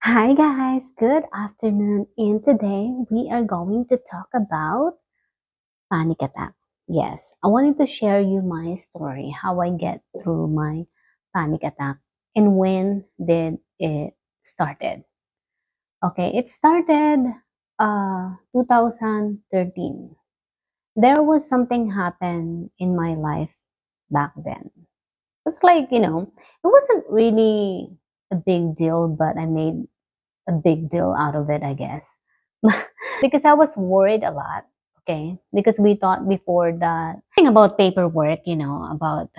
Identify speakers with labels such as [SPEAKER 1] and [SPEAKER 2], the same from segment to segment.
[SPEAKER 1] Hi guys, good afternoon. And today we are going to talk about panic attack. Yes, I wanted to share you my story, how I get through my panic attack and when did it started. Okay, it started 2013. There was something happened in my life back then. It's like, it wasn't really a big deal, but I made a big deal out of it, I guess. Because I was worried a lot, okay? Because we thought before that thing about paperwork, about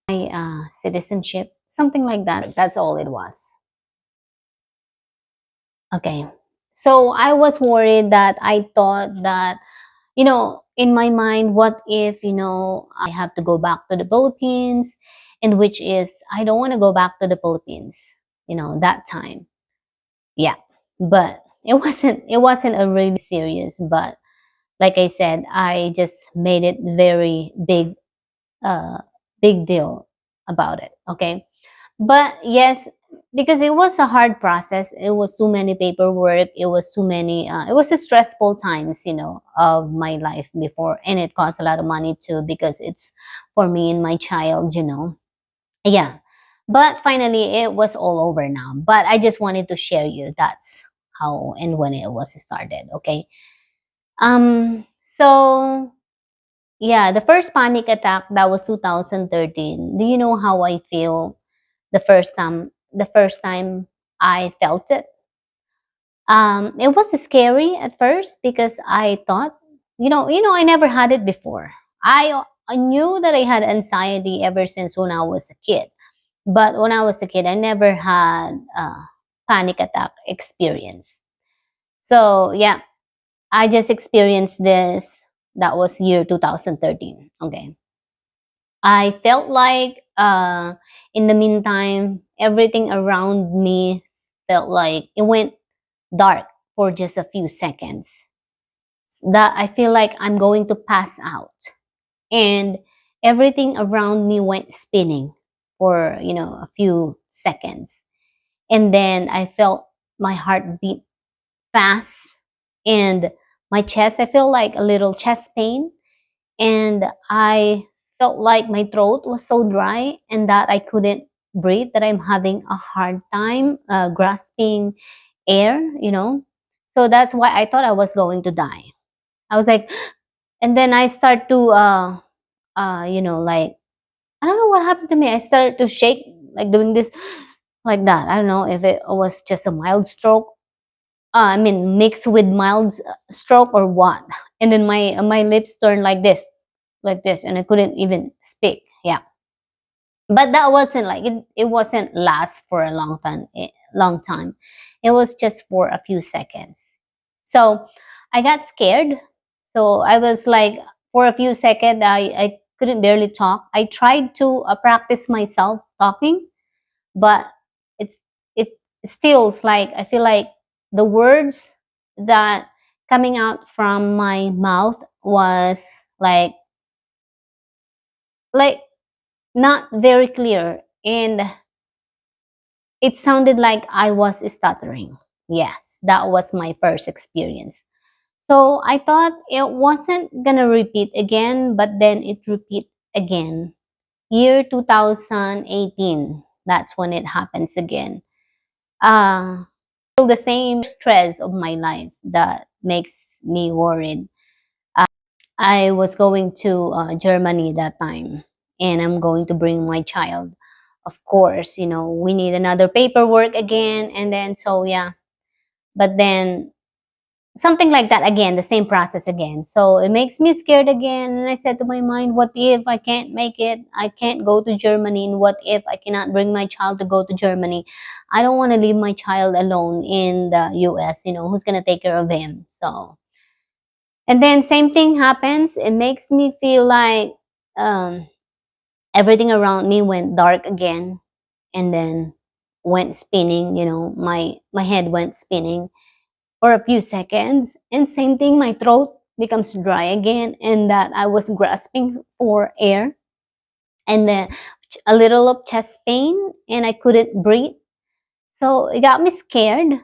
[SPEAKER 1] my citizenship, something like that. That's all it was. Okay. So I was worried that I thought that, in my mind, what if, I have to go back to the Philippines, and which is, I don't want to go back to the Philippines, that time. Yeah, but it wasn't a really serious, but like I said, I just made it very uh big deal about it. Okay, but yes, because it was a hard process. It was too many paperwork. It was too many. It was a stressful times, of my life before, and it cost a lot of money too because it's for me and my child. Yeah, but finally it was all over now, but I just wanted to share you that's how and when it was started. Okay, so yeah, the first panic attack, that was 2013. Do you know how I feel the first time I felt it? It was scary at first because I thought, I never had it before. I knew that I had anxiety ever since when I was a kid. But when I was a kid, I never had a panic attack experience. So yeah, I just experienced this. That was year 2013. Okay. I felt like in the meantime, everything around me felt like it went dark for just a few seconds. That I feel like I'm going to pass out. And everything around me went spinning for, a few seconds. And then I felt my heart beat fast, and my chest, I feel like a little chest pain, and I felt like my throat was so dry and that I couldn't breathe, that I'm having a hard time grasping air. So that's why I thought I was going to die. I was like, and then I start to like, I don't know what happened to me. I started to shake, like doing this, like that. I don't know if it was just a mild stroke. I mean, mixed with mild stroke or what. And then my lips turned like this, and I couldn't even speak. Yeah, but that wasn't like it. It wasn't last for a long time. Long time. It was just for a few seconds. So I got scared. So I was like, for a few seconds, I couldn't barely talk. I tried to practice myself talking, but it it stills like I feel like the words that coming out from my mouth was like not very clear, and it sounded like I was stuttering. Yes, that was my first experience. So I thought it wasn't gonna repeat again, but then it repeat again. Year 2018, that's when it happens again. Still the same stress of my life that makes me worried. I was going to Germany that time, and I'm going to bring my child. Of course, we need another paperwork again, and then so yeah. But then something like that again, the same process again. So it makes me scared again, and I said to my mind, what if I can't make it? I can't go to Germany, and what if I cannot bring my child to go to Germany? I don't want to leave my child alone in the US. Who's gonna take care of him? So and then same thing happens. It makes me feel like um, everything around me went dark again, and then went spinning. My head went spinning for a few seconds, and same thing. My throat becomes dry again, and that I was grasping for air, and then a little of chest pain, and I couldn't breathe. So it got me scared.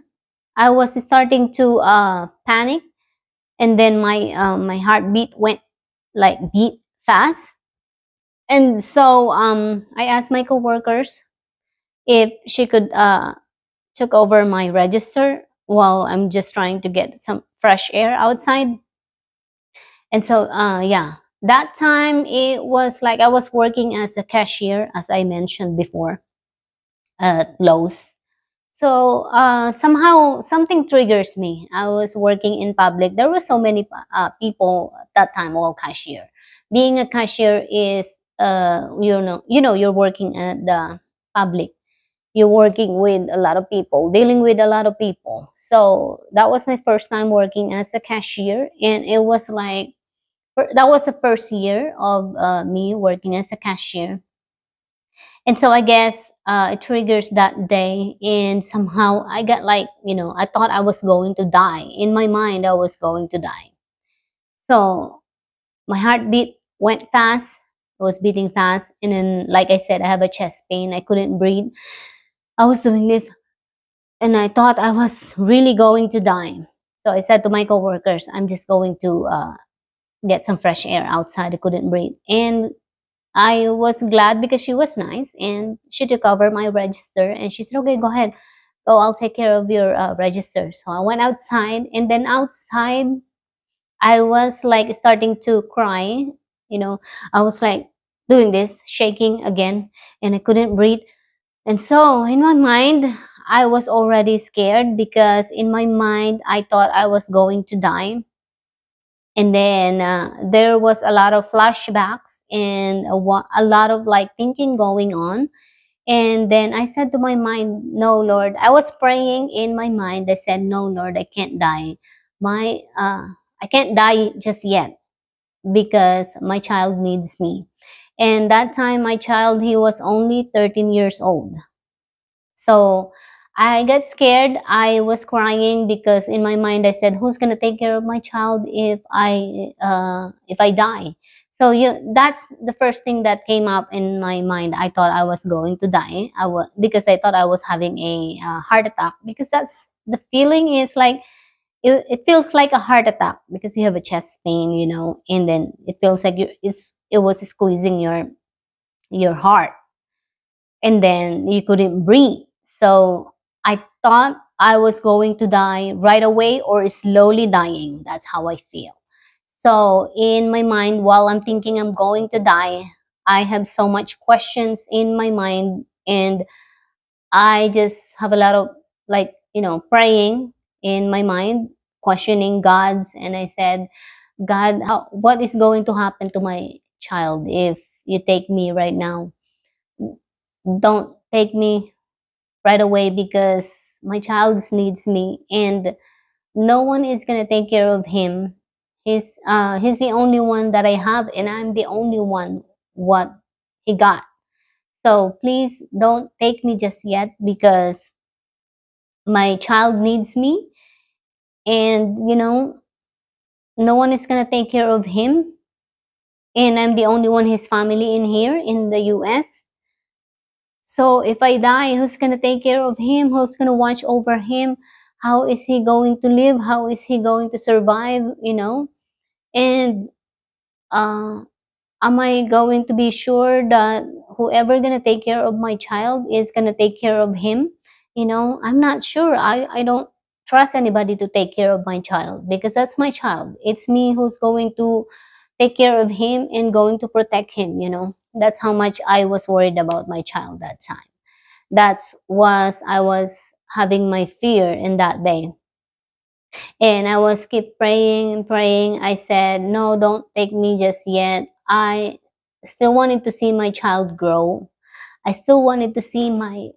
[SPEAKER 1] I was starting to panic, and then my heartbeat went like beat fast. And so I asked my coworkers if she could took over my register while I'm just trying to get some fresh air outside. And so yeah, that time it was like I was working as a cashier, as I mentioned before, at Lowe's. So somehow something triggers me. I was working in public. There were so many people at that time, all cashier. Being a cashier is you're working at the public. You're working with a lot of people, dealing with a lot of people. So that was my first time working as a cashier, and it was like that was the first year of me working as a cashier. And so I guess it triggers that day, and somehow I got like, I thought I was going to die. In my mind, I was going to die. So my heartbeat went fast. I was beating fast, and then, like I said, I have a chest pain. I couldn't breathe. I was doing this, and I thought I was really going to die. So I said to my coworkers, I'm just going to get some fresh air outside. I couldn't breathe. And I was glad because she was nice and she took over my register and she said, okay, go ahead. Go, I'll take care of your register. So I went outside, and then outside, I was like starting to cry. You know, I was like doing this, shaking again, and I couldn't breathe. And so in my mind, I was already scared because in my mind, I thought I was going to die. And then there was a lot of flashbacks and a lot of like thinking going on. And then I said to my mind, no, Lord. I was praying in my mind. I said, no, Lord, I can't die. I can't die just yet because my child needs me. And that time, my child, he was only 13 years old. So I got scared. I was crying because in my mind I said, "Who's gonna take care of my child if I die?" So that's the first thing that came up in my mind. I thought I was going to die. I was because I thought I was having a heart attack because that's the feeling is like it feels like a heart attack because you have a chest pain, and then it feels like it was squeezing your heart, and then you couldn't breathe. So I thought I was going to die right away or slowly dying. That's how I feel. So in my mind, while I'm thinking I'm going to die, I have so much questions in my mind, and I just have a lot of like, praying in my mind, questioning God's, and I said, God, what is going to happen to my child if you take me right now? Don't take me right away because my child needs me, and no one is gonna take care of him. He's the only one that I have, and I'm the only one what he got. So please don't take me just yet because my child needs me, and no one is gonna take care of him, and I'm the only one his family in here in the US. So if I die, who's gonna take care of him? Who's gonna watch over him? How is he going to live? How is he going to survive? And uh, am I going to be sure that whoever gonna take care of my child is gonna take care of him? I'm not sure. I don't trust anybody to take care of my child because that's my child. It's me who's going to take care of him and going to protect him. That's how much I was worried about my child that time. That's was I was having my fear in that day. And I was keep praying and praying. I said, no, don't take me just yet. I still wanted to see my child grow. I still wanted to see my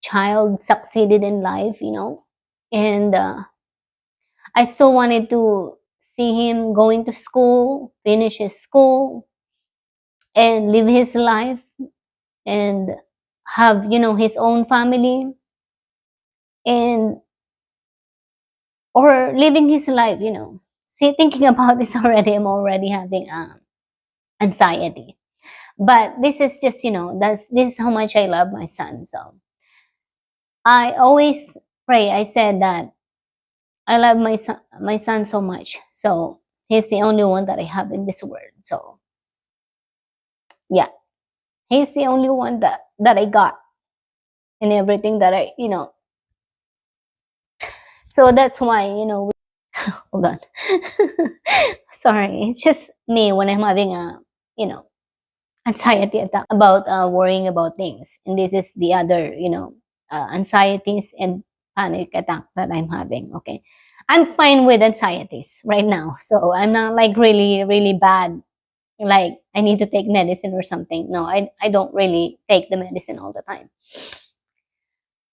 [SPEAKER 1] child succeeded in life. And I still wanted to see him going to school, finish his school, and live his life and have, his own family. And or living his life. See, thinking about this already, I'm already having anxiety. But this is just, this is how much I love my son. So I always pray. I said that I love my son so much. So he's the only one that I have in this world. So yeah, he's the only one that I got in everything that I. So that's why, hold on. Sorry, it's just me when I'm having a, you know, anxiety attack about worrying about things. And this is the other, anxieties and panic attack that I'm having. Okay. I'm fine with anxieties right now. So I'm not like really, really bad. Like I need to take medicine or something. No, I don't really take the medicine all the time.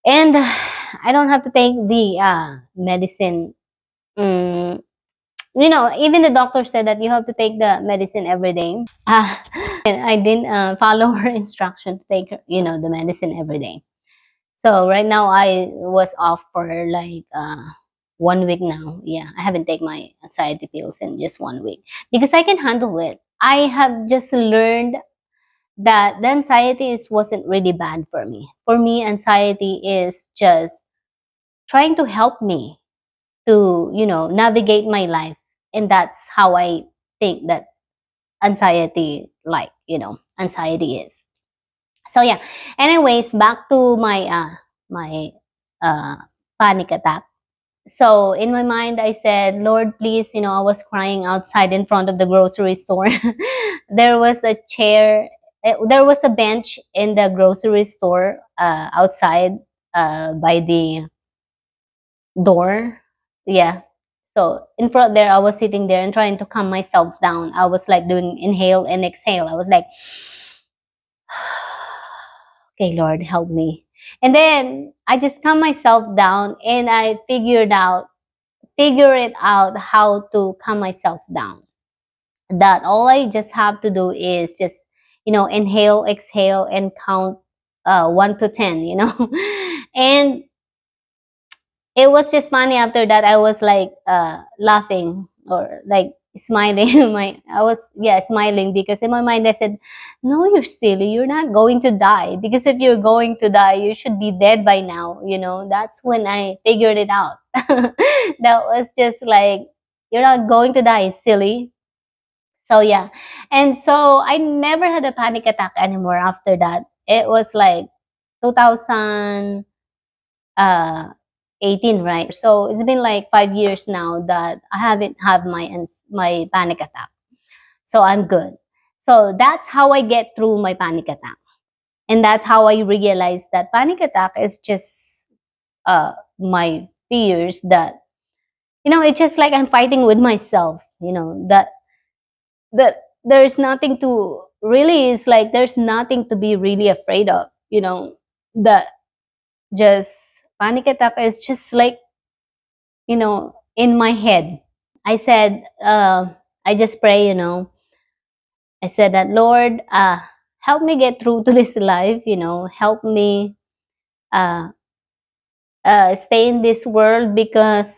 [SPEAKER 1] And I don't have to take the medicine. Mm, even the doctor said that you have to take the medicine every day. And I didn't follow her instruction to take, the medicine every day. So right now I was off for like 1 week now. Yeah, I haven't taken my anxiety pills in just 1 week because I can handle it. I have just learned that the anxiety wasn't really bad for me. For me, anxiety is just trying to help me to, navigate my life. And that's how I think that anxiety is. So yeah. Anyways, back to my uh panic attack. So in my mind I said, Lord, please, I was crying outside in front of the grocery store. There was a chair, there was a bench in the grocery store outside by the door. Yeah. So in front there, I was sitting there and trying to calm myself down. I was like doing inhale and exhale. I was like, okay, Lord, help me. And then I just calm myself down and I figure it out how to calm myself down. That all I just have to do is just, inhale, exhale, and count 1 to 10. And it was just funny after that. I was like laughing or like smiling. I was, yeah, smiling because in my mind I said, no, you're silly, you're not going to die, because if you're going to die you should be dead by now. That's when I figured it out. That was just like, you're not going to die, silly. So yeah. And so I never had a panic attack anymore after that. It was like 2000 uh 18, right? So it's been like 5 years now that I haven't had my panic attack. So I'm good. So that's how I get through my panic attack. And that's how I realized that panic attack is just my fears that, it's just like I'm fighting with myself, that there's nothing to really, is like there's nothing to be really afraid of, that just panic attack is just like, in my head. I said, I just pray, I said that, Lord, help me get through to this life, help me uh, stay in this world because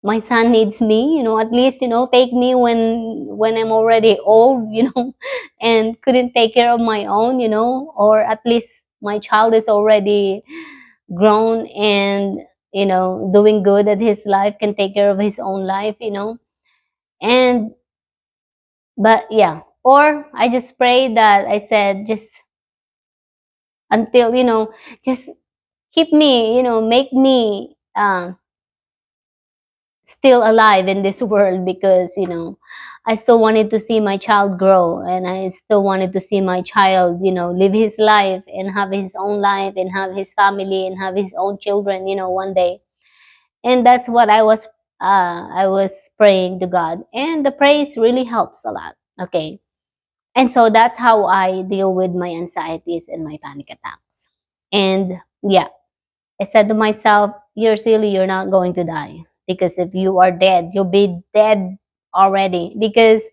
[SPEAKER 1] my son needs me, at least, take me when I'm already old, and couldn't take care of my own, or at least my child is already grown and, doing good at his life, can take care of his own life, and but yeah, or I just prayed that, I said, just until, just keep me, make me still alive in this world, because, I still wanted to see my child grow, and I still wanted to see my child, live his life and have his own life and have his family and have his own children, one day. And that's what I was praying to God, and the praise really helps a lot. Okay. And so that's how I deal with my anxieties and my panic attacks. And yeah, I said to myself, you're silly, you're not going to die. Because if you are dead, you'll be dead already. Because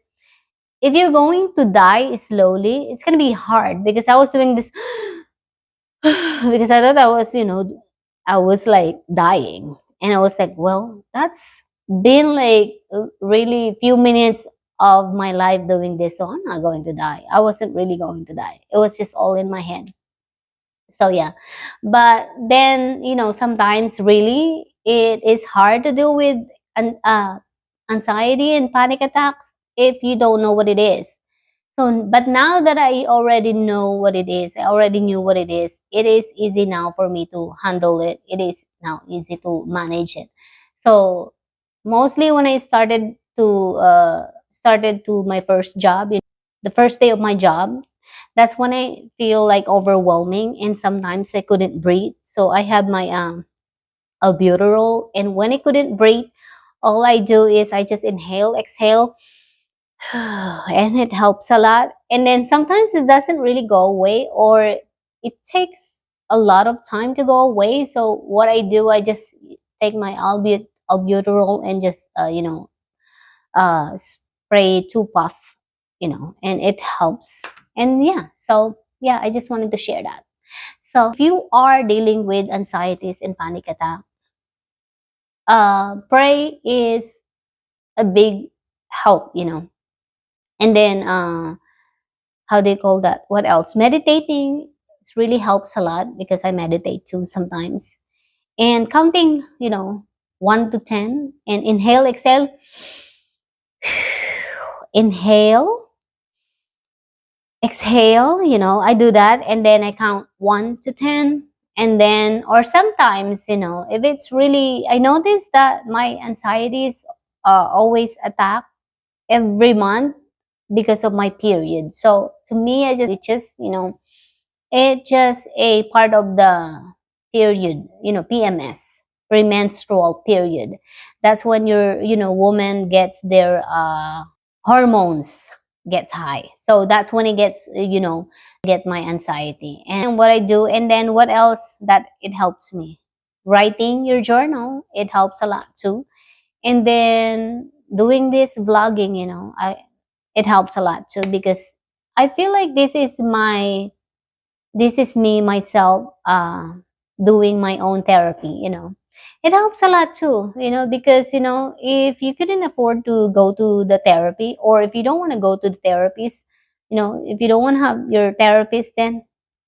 [SPEAKER 1] if you're going to die slowly, it's going to be hard. Because I was doing this because I thought I was like dying. And I was like, well, that's been like really few minutes of my life doing this. So I'm not going to die. I wasn't really going to die. It was just all in my head. So yeah, but then sometimes really it is hard to deal with an anxiety and panic attacks if you don't know what it is. So but now that I already know what it is, I already knew what it is easy now for me to handle it. It is now easy to manage it. So mostly when I started to my first job, the first day of my job, that's when I feel like overwhelming and sometimes I couldn't breathe. So I have my albuterol, and when I couldn't breathe, all I do is I just inhale, exhale, and it helps a lot. And then sometimes it doesn't really go away, or it takes a lot of time to go away. So what I do, I just take my albuterol and just spray 2 puff, and it helps. And yeah, so yeah, I just wanted to share that. So if you are dealing with anxieties and panic attack, pray is a big help, and then how do you call that, what else, meditating, it really helps a lot because I meditate too sometimes. And counting, 1 to 10, and inhale, exhale, inhale, exhale, I do that, and then I count 1 to 10. And then, or sometimes, if it's really, I notice that my anxieties always attack every month because of my period. So to me, it's just a part of the period, PMS, premenstrual period. That's when your, woman gets their hormones gets high. So that's when it gets, get my anxiety. And what I do, and then what else that it helps me? Writing your journal, it helps a lot too. And then doing this vlogging, I it helps a lot too because I feel like this is me myself doing my own therapy, it helps a lot too, because if you couldn't afford to go to the therapy, or if you don't want to go to the therapist, if you don't want to have your therapist, then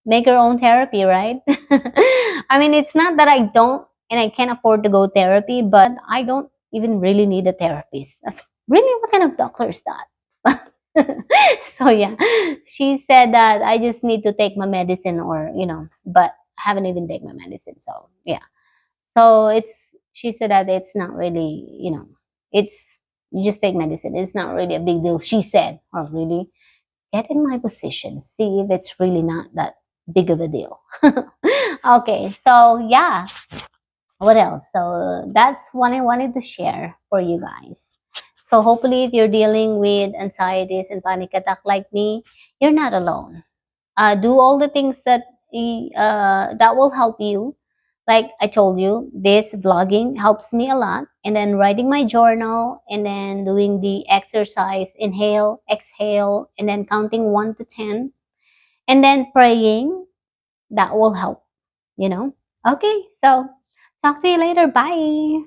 [SPEAKER 1] make your own therapy, right? I mean, it's not that I don't and I can't afford to go therapy, but I don't even really need a therapist. That's really, what kind of doctor is that? So yeah, she said that I just need to take my medicine, or but I haven't even taken my medicine. So yeah, so she said that it's not really, it's, you just take medicine, it's not really a big deal, she said. Or really, get in my position, see if it's really not that big of a deal. Okay, so yeah, what else? So that's what I wanted to share for you guys. So hopefully, if you're dealing with anxieties and panic attack like me, you're not alone. Do all the things that will help you. Like I told you, this vlogging helps me a lot, and then writing my journal, and then doing the exercise, inhale, exhale, and then counting 1 to 10, and then praying, that will help. Okay, so talk to you later. Bye.